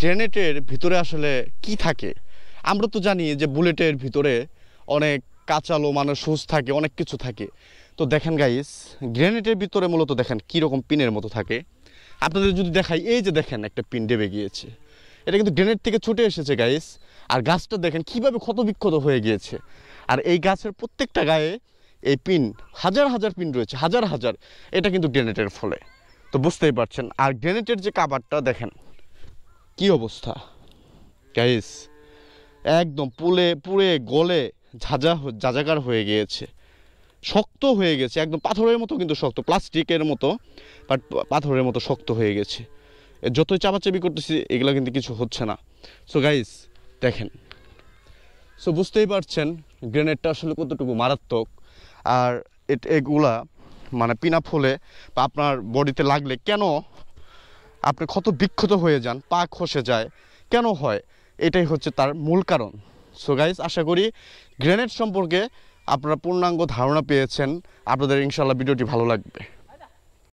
গ্রেনেডের ভিতরে আসলে কি থাকে? আমরা তো জানি যে বুলেটের ভিতরে অনেক কাঁচালো মানে সুচ থাকে, অনেক কিছু থাকে। তো দেখেন গাইস, গ্রেনেডের ভিতরে মূলত দেখেন কীরকম পিনের মতো থাকে। আপনাদের যদি দেখাই, এই যে দেখেন একটা পিন ডেবে গিয়েছে, এটা কিন্তু গ্রেনেড থেকে ছুটে এসেছে গাইস। আর গাছটা দেখেন কীভাবে ক্ষতবিক্ষত হয়ে গিয়েছে। আর এই গাছের প্রত্যেকটা গায়ে এই পিন, হাজার হাজার পিন রয়েছে, হাজার হাজার। এটা কিন্তু গ্রেনেডের ফলে, তো বুঝতেই পারছেন। আর গ্রেনেডের যে কাভারটা দেখেন কি অবস্থা গাইস, একদম পুড়ে গলে যাজাকার হয়ে গিয়েছে, শক্ত হয়ে গেছে, একদম পাথরের মতো কিন্তু শক্ত, প্লাস্টিকের মতো, বাট পাথরের মতো শক্ত হয়ে গেছে। যতই চাপাচাপি করতেছি এগুলো কিন্তু কিছু হচ্ছে না। সো গাইস দেখেন, সো বুঝতেই পারছেন গ্রেনেডটা আসলে কতটুকু মারাত্মক। আর এগুলা মানে পিন আপ হলে বা আপনার বডিতে লাগলে কেন আপনি ক্ষত বিক্ষত হয়ে যান, পা খসে যায়, কেন হয়, এটাই হচ্ছে তার মূল কারণ। সো গাইস, আশা করি গ্রেনেড সম্পর্কে আপনারা পূর্ণাঙ্গ ধারণা পেয়েছেন। আপনাদের ইনশাআল্লাহ ভিডিওটি ভালো লাগবে।